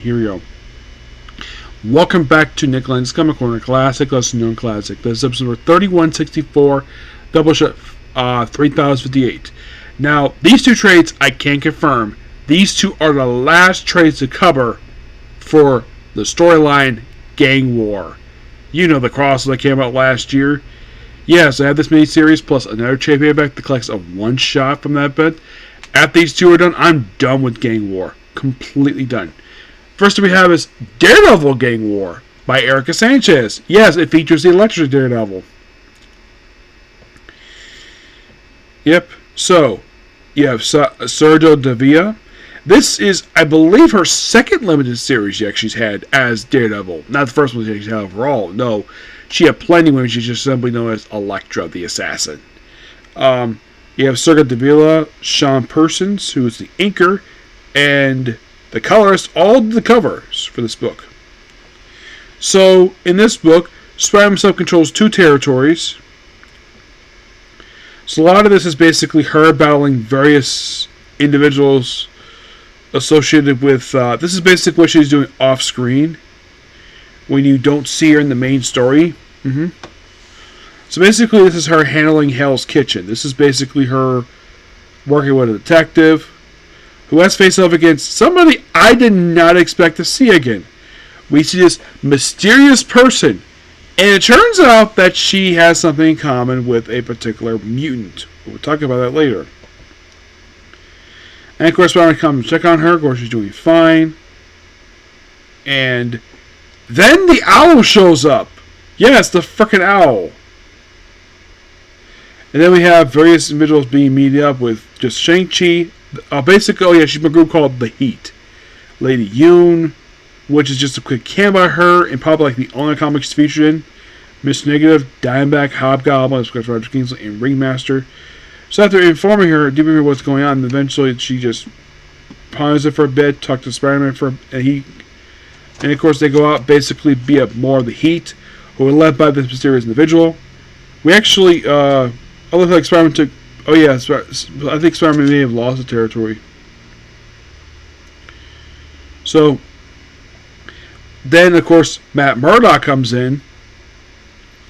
Here we go. Welcome back to Nick Lenz Comic Corner Classic, Lesson Known Classic. This is episode number 3164, Doubleshot 3058. Now, these two trades I can confirm. These two are the last trades to cover for the storyline Gang War. You know the crossover that came out last year. Yes, I have this miniseries plus another trade paperback that collects a one shot from that bit. After these two are done, I'm done with Gang War. Completely done. First we have is Daredevil Gang War by Erica Sanchez. Yes, it features the electric Daredevil. Yep. So, you have Sergio Davia. This is, I believe, her second limited series she's had as Daredevil. Not the first one she's had overall. No, she had plenty when she's just simply known as Elektra, the assassin. You have Sergio Davila, Sean Persons, who is the inker, and the colorist, all the covers for this book. So, in this book, Spider-Man himself controls two territories. So, a lot of this is basically her battling various individuals associated with... this is basically what she's doing off-screen when you don't see her in the main story. So, basically, this is her handling Hell's Kitchen. This is basically her working with a detective who has faced off against somebody I did not expect to see again. We see this mysterious person, and it turns out that she has something in common with a particular mutant. We'll talk about that later. And of course, Spider-Man comes to check on her. Of course, she's doing fine. And then the owl shows up. Yes, the frickin' owl. And then we have various individuals being meeting up with just Shang-Chi. Basically, she's been a group called The Heat. Lady Yoon, which is just a quick cameo about her, and probably like the only comic she's featured in. Miss Negative, Diamondback, Hobgoblin, Roger Kingsley, and Ringmaster. So after informing her, giving her what's going on, eventually she just ponders it for a bit, talks to Spider-Man and of course they go out, basically be up more of the Heat, who are led by this mysterious individual. We actually, I look like Spider-Man took... Oh yeah, I think Spider-Man may have lost the territory. So, then of course Matt Murdock comes in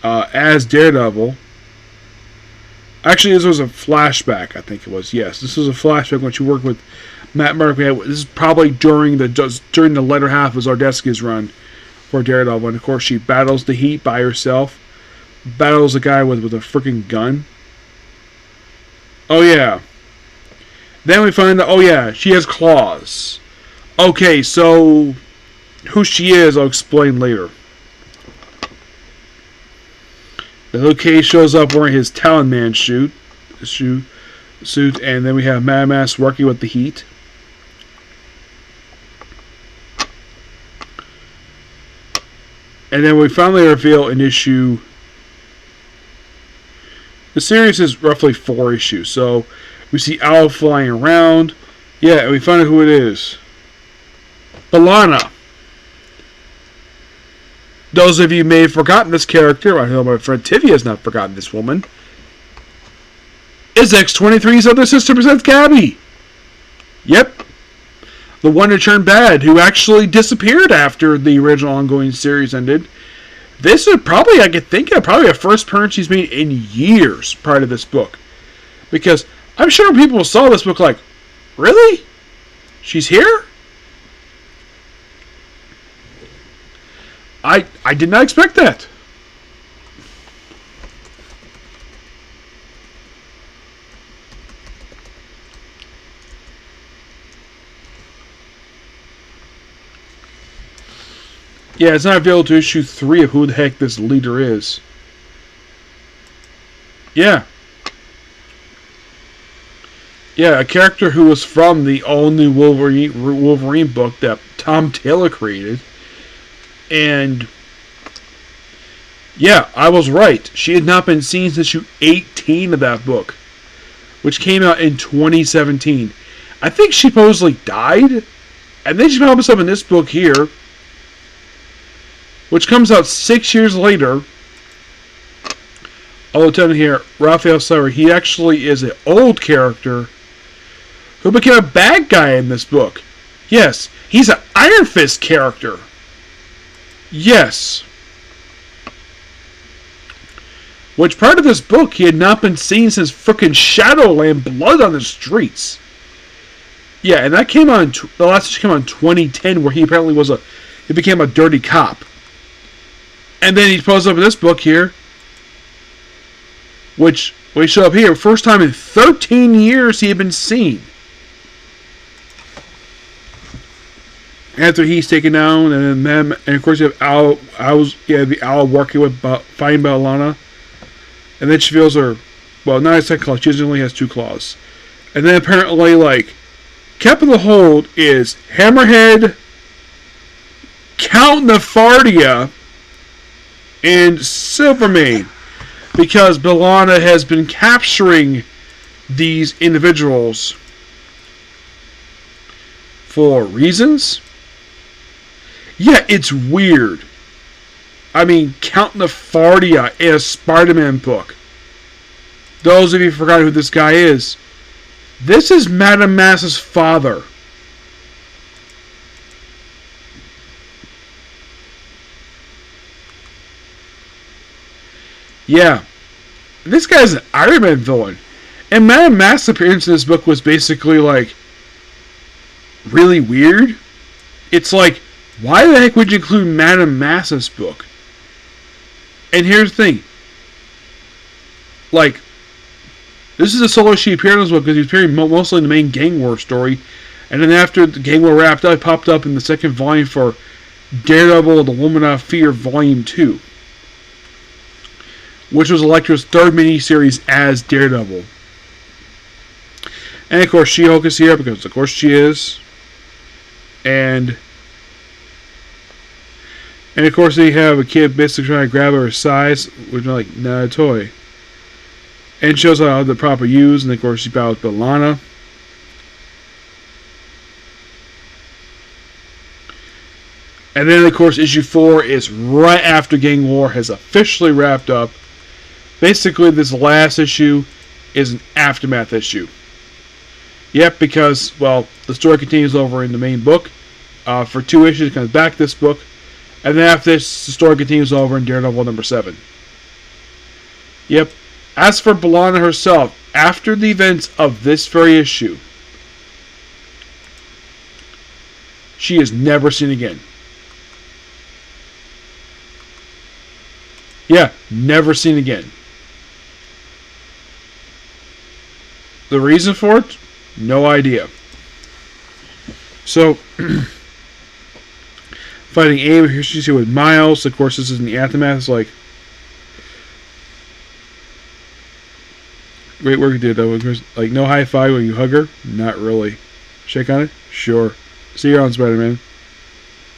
as Daredevil. Actually, this was a flashback, I think it was. Yes, this was a flashback when she worked with Matt Murdock. This is probably during the latter half of Zardesky's run for Daredevil. And of course, she battles the Heat by herself. Battles a guy with a freaking gun. Oh, yeah. Then we find out, oh, yeah, she has claws. Okay, so who she is, I'll explain later. Then Luke Cage shows up wearing his Talon Man suit, and then we have Mad Max working with the Heat. And then we finally reveal an issue. The series is roughly 4 issues, so we see Owl flying around. Yeah, and we find out who it is. B'Elanna. Those of you may have forgotten this character, I know my friend Tivia has not forgotten this woman, is X-23's other sister presents Gabby. Yep. The one that turned bad, who actually disappeared after the original ongoing series ended. This is probably, I could think of, probably a first appearance she's made in years prior to this book. Because I'm sure people saw this book like, really? She's here? I did not expect that. Yeah, it's not available to issue 3 of who the heck this leader is. Yeah. Yeah, a character who was from the all-new Wolverine book that Tom Taylor created. And yeah, I was right. She had not been seen since issue 18 of that book, which came out in 2017. I think she supposedly died, and then she found herself in this book here, which comes out 6 years later. I'll tell you here, Raphael Sauer, he actually is an old character who became a bad guy in this book. Yes, he's an Iron Fist character. Yes. Which part of this book he had not been seen since frickin' Shadowland Blood on the Streets. Yeah, and that came on, the last issue came on 2010, where he apparently he became a dirty cop. And then he pulls up in this book here, which, we show up here, first time in 13 years he had been seen. After he's taken down, and then, and of course you have the Owl working with fighting Bellana. And then she feels her, well, not a second claw, she only has 2 claws. And then apparently, like, kept in the hold is Hammerhead, Count Nefardia, and Silvermane. Because Bellana has been capturing these individuals for reasons. Yeah, it's weird. I mean, Count Nefardia in a Spider-Man book. Those of you who forgot who this guy is, this is Madame Mass's father. Yeah, this guy's an Iron Man villain. And Madame Mass's appearance in this book was basically like really weird. It's like, why the heck would you include Madame Mass's book? And here's the thing. Like, this is a solo she appeared in this book because he was appearing mostly in the main gang war story. And then after the gang war wrapped up, he popped up in the second volume for Daredevil, The Woman of Fear, Volume 2. Which was Elektra's third miniseries as Daredevil. And of course, She-Hulk is here because of course she is. And of course they have a kid basically trying to grab her size, which is like, not a toy. And shows how the proper use, and of course she battles Bellana. And then of course issue 4 is right after Gang War has officially wrapped up. Basically this last issue is an aftermath issue. Yep, because, well, the story continues over in the main book. For 2 issues it comes back to this book. And then after this, the story continues over in Daredevil number 7. Yep. As for Bellana herself, after the events of this very issue, she is never seen again. Yeah, never seen again. The reason for it? No idea. So, fighting Abe, here she's here with Miles. Of course, this is in the aftermath. It's like, great work you did, though. Like, no high five when you hug her? Not really. Shake on it? Sure. See you on Spider-Man.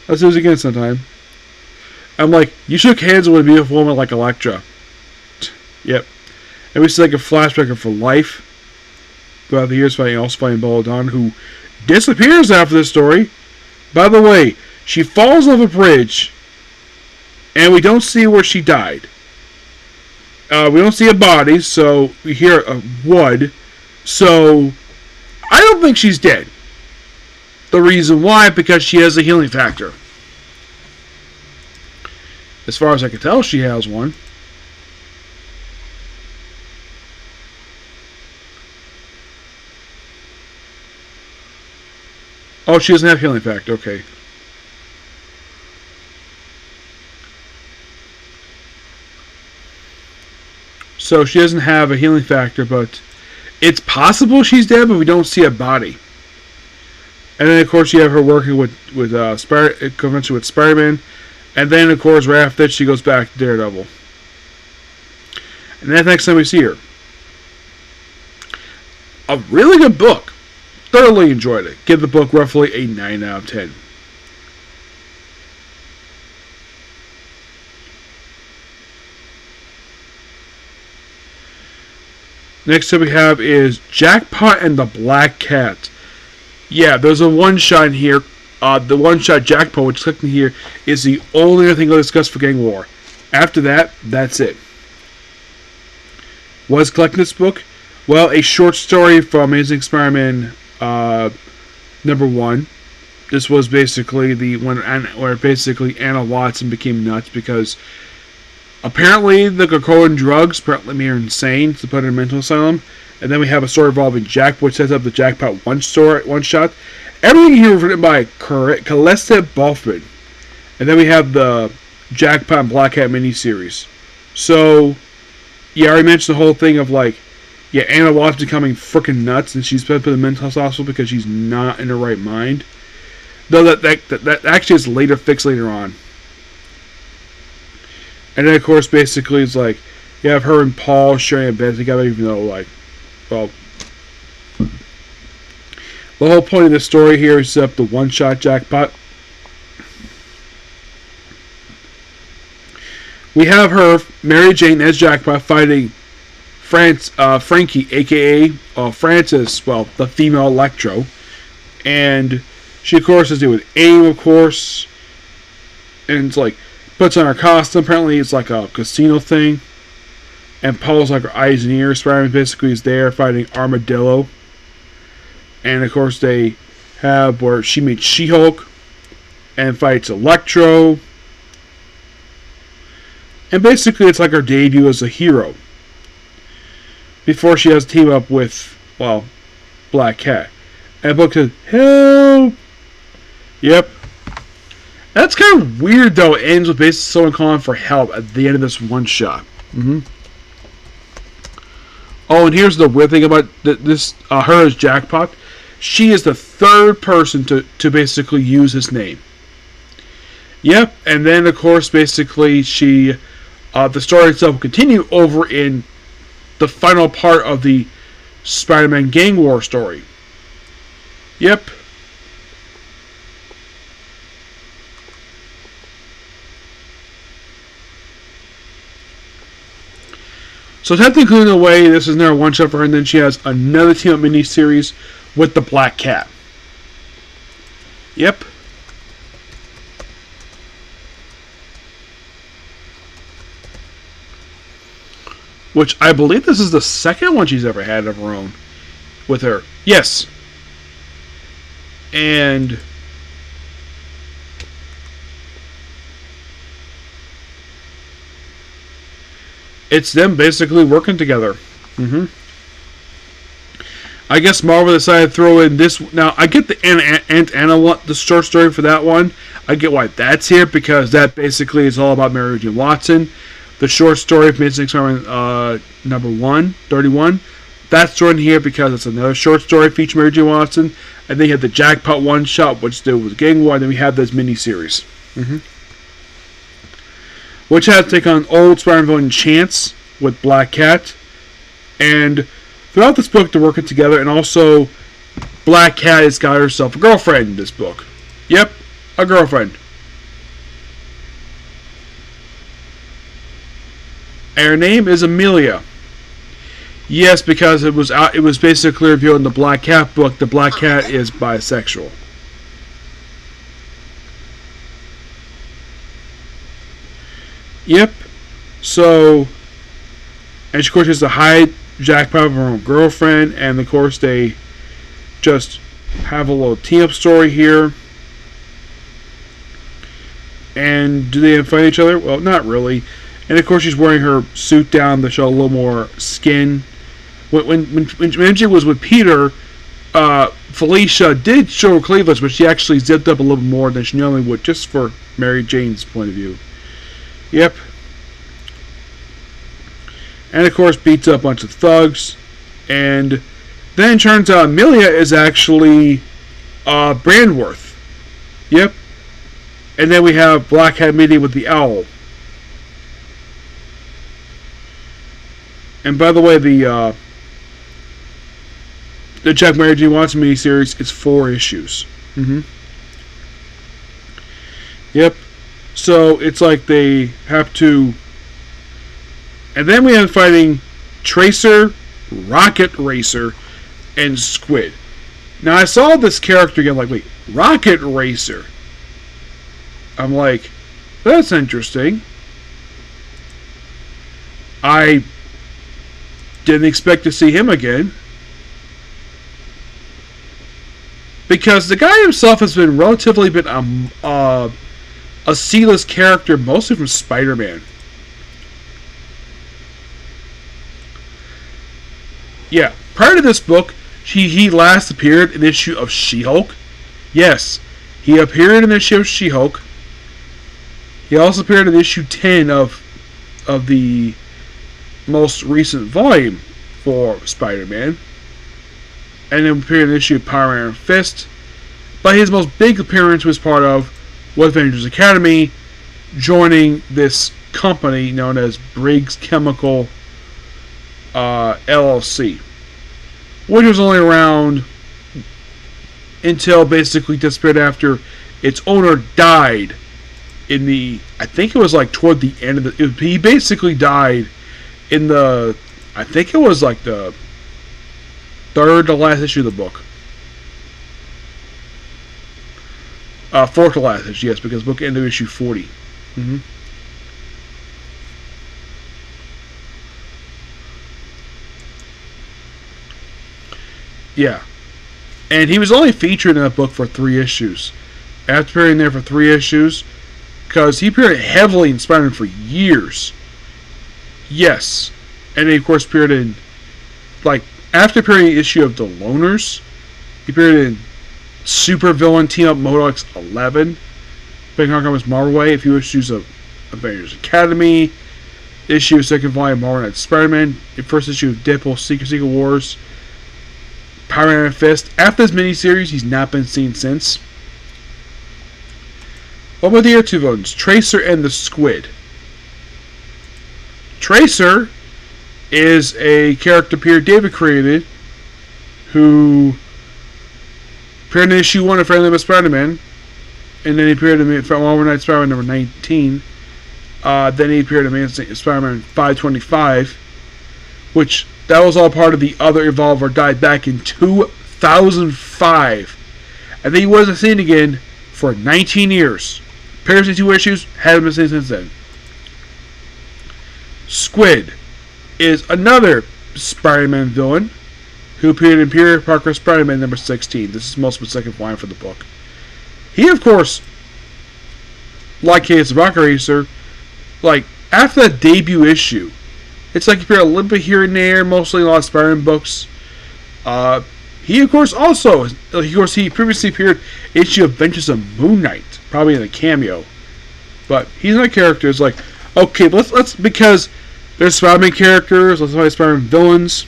Let's do this again sometime. I'm like, you shook hands with a beautiful woman like Elektra. Yep. And we see like a flashback of her life. Throughout the years fighting Belladonna, who disappears after this story. By the way, she falls off a bridge, and we don't see where she died. We don't see a body, so we hear a wood. So, I don't think she's dead. The reason why, because she has a healing factor. As far as I can tell, she has one. Oh, she doesn't have healing factor. Okay. So she doesn't have a healing factor, but it's possible she's dead, but we don't see a body. And then, of course, you have her working with convention with Spider-Man. And then, of course, right after that, she goes back to Daredevil. And that's the next time we see her. A really good book. Thoroughly enjoyed it. Give the book roughly a 9 out of 10. Next up we have is Jackpot and the Black Cat. Yeah, there's a one-shot in here. The one-shot Jackpot, which is clicked in here, is the only other thing I'll discuss for Gang War. After that, that's it. What is collecting this book? Well, a short story from Amazing Spider-Man number 1. this was basically the one where basically Anna Watson became nuts because apparently the cocaine and drugs apparently made her insane to put her in a mental asylum. And then we have a story involving Jack, which sets up the Jackpot one shot. Everything here was written by Calista Balfman. And then we have the Jackpot and Black Cat miniseries. So, yeah, I already mentioned the whole thing of like, yeah, Anna Watson becoming freaking nuts, and she's put in a mental hospital because she's not in her right mind. Though that actually is later fixed later on. And then of course, basically, it's like you have her and Paul sharing a bed together, even though like, well, the whole point of the story here is set up the one-shot Jackpot. We have her, Mary Jane, as Jackpot, fighting Frankie, a.k.a. Francis, well, the female Electro. And she, of course, has to do with AIM, of course. And it's like, puts on her costume. Apparently, it's like a casino thing. And Paul's like her eyes and ears. Spider-Man basically is there fighting Armadillo. And, of course, they have where she meets She-Hulk and fights Electro. And basically, it's like her debut as a hero. Before she has to team up with, well, Black Cat. And the book says, help! Yep. That's kind of weird, though. It ends with basically someone calling for help at the end of this one shot. Oh, and here's the weird thing about this. Her as Jackpot. She is the third person to basically use his name. Yep. And then, of course, basically, she... the story itself will continue over in the final part of the Spider-Man Gang War story. Yep. So technically, in a way, this is another one-shot for her, and then she has another team-up mini-series with the Black Cat. Yep. Which I believe this is the second one she's ever had of her own with her. Yes. And it's them basically working together. I guess Marvel decided to throw in this. Now, I get the Aunt Anna, the short story for that one. I get why that's here, because that basically is all about Mary Jane Watson. The short story of Amazing Spider-Man number 131. That's thrown here because it's another short story featuring Mary Jane Watson. And then you have the Jackpot one-shot, which deals with Gang War. And then we have this miniseries. Which has to take on old Spider-Man villain Chance with Black Cat. And throughout this book, they're working together. And also, Black Cat has got herself a girlfriend in this book. Yep, a girlfriend. And her name is Amelia. Yes, because it was basically revealed in the Black Cat book. The Black Cat is bisexual. Yep. So, and of course, she has to hide Jackpot from her own girlfriend, and of course, they just have a little team-up story here. And do they fight each other? Well, not really. And of course, she's wearing her suit down to show a little more skin. When MJ was with Peter, Felicia did show her cleavage, but she actually zipped up a little more than she normally would, just for Mary Jane's point of view. Yep. And of course, beats up a bunch of thugs. And then it turns out Amelia is actually Brandworth. Yep. And then we have Black Hat meeting with the Owl. And by the way, the Jack Mary Jane Watson miniseries is 4 issues. Yep. So it's like they have to. And then we have fighting Tracer, Rocket Racer, and Squid. Now I saw this character again, like, wait, Rocket Racer. I'm like, that's interesting. I didn't expect to see him again. because the guy himself has been relatively a C-list character, mostly from Spider-Man. Yeah, prior to this book, he last appeared in the issue of She-Hulk. Yes, he appeared in the issue of She-Hulk. He also appeared in issue 10 of the most recent volume for Spider-Man. And then appeared in the issue of Power Iron Fist. But his most big appearance was part of Avengers Academy, joining this company known as Briggs Chemical LLC, which was only around until basically disappeared after its owner died in the, I think it was like toward the end of the, he basically died in the, I think it was like the third to last issue of the book. Fourth to last issue, yes, because the book ended issue 40. Mm-hmm. Yeah. And he was only featured in that book for 3 issues. After appearing there for 3 issues, because he appeared heavily in Spider-Man for years. Yes. And he, of course, appeared in, like, after appearing in the issue of The Loners, he appeared in Super Villain Team Up Modox 11, Big Hong Kong's Marvel Way, a few issues of Avengers Academy, issue of second volume of Marvel Knight Spider-Man, the first issue of Deadpool Secret Wars, Power Iron Fist. After this miniseries, he's not been seen since. What about the other 2 villains? Tracer and the Squid. Tracer is a character Peter David created who appeared in issue 1 of Friendly Amazing Spider-Man, and then he appeared in Marvel Knight Spider-Man number 19. Then he appeared in Spider-Man 525, which that was all part of the other Evolve or Die back in 2005. And then he wasn't seen again for 19 years. Appears in 2 issues, hasn't been seen since then. Squid is another Spider-Man villain who appeared in Peter Parker Spider-Man number 16. This is most of the second line for the book. He, of course, like Case of Rocket Racer, like, after that debut issue, it's like he appeared a little bit here and there, mostly in a lot of Spider-Man books. He, of course, he previously appeared in issue of Adventures of Moon Knight, probably in a cameo. But he's not a character. It's like, okay, let's because there's Spider-Man characters, let's find Spider-Man villains.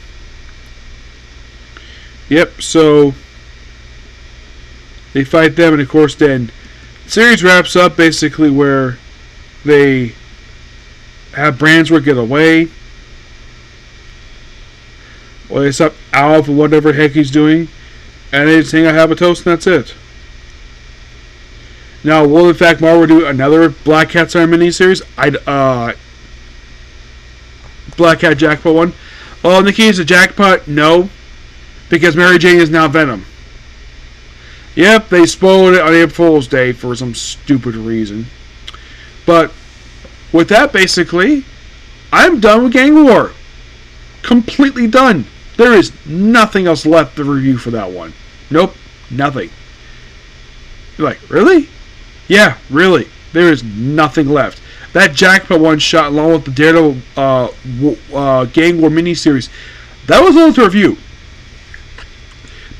Yep, so they fight them, and of course then the series wraps up basically where they have Brandsworth get away. Well, they stop Alf or whatever the heck he's doing, and they just hang out, have a toast, and that's it. Now, will in fact Marvel do another Black Cat miniseries? Black Cat Jackpot one? Well, in the case of Jackpot, no, because Mary Jane is now Venom. Yep, they spoiled it on April Fool's Day for some stupid reason. But with that, basically, I'm done with Gang War. Completely done. There is nothing else left to review for that one. Nope, nothing. You're like, really? Yeah, really. There is nothing left. That Jackpot one shot along with the Daredevil Gang War miniseries, that was all to review.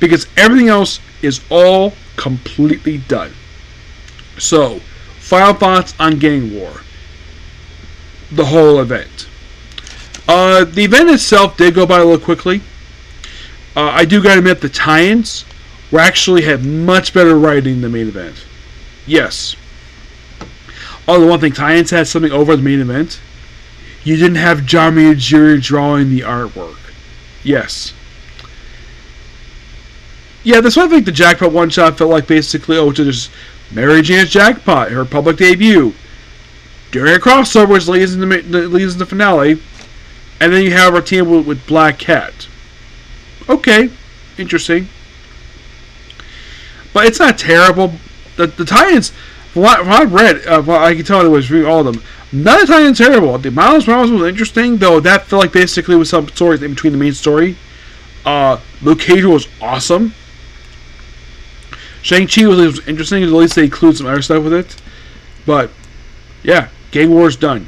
Because everything else is all completely done. So, final thoughts on Gang War. The whole event. The event itself did go by a little quickly. I do gotta admit the tie-ins were actually had much better writing than the main event. Yes. Oh, the one thing, tie-ins had something over the main event. You didn't have John Jr. drawing the artwork. Yes. Yeah, this one, I think the Jackpot one-shot felt like basically, just Mary Jane's Jackpot, her public debut. During a crossover, which leads in the finale. And then you have our team with Black Cat. Okay, interesting. But it's not terrible. The tie-ins, from what I've read, I can tell it was reading all of them. None of the tie-ins terrible. The Miles Morales was interesting, though that felt like basically was some stories in between the main story. Luke Cage was awesome. Shang-Chi was interesting. At least they include some other stuff with it. But, yeah, Gang War's done.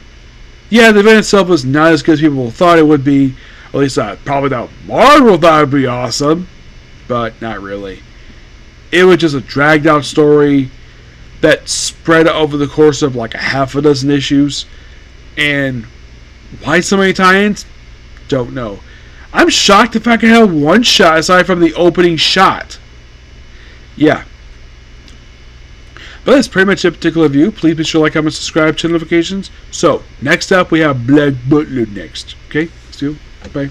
Yeah, the event itself was not as good as people thought it would be. At least probably thought Marvel thought it would be awesome. But not really. It was just a dragged out story that spread over the course of like a half a dozen issues. And why so many tie-ins? Don't know. I'm shocked if I can have one shot aside from the opening shot. Yeah. But that's pretty much a particular review. Please be sure to like, comment, subscribe, turn notifications. So, next up we have Black Butler next. Okay? See you. Bye.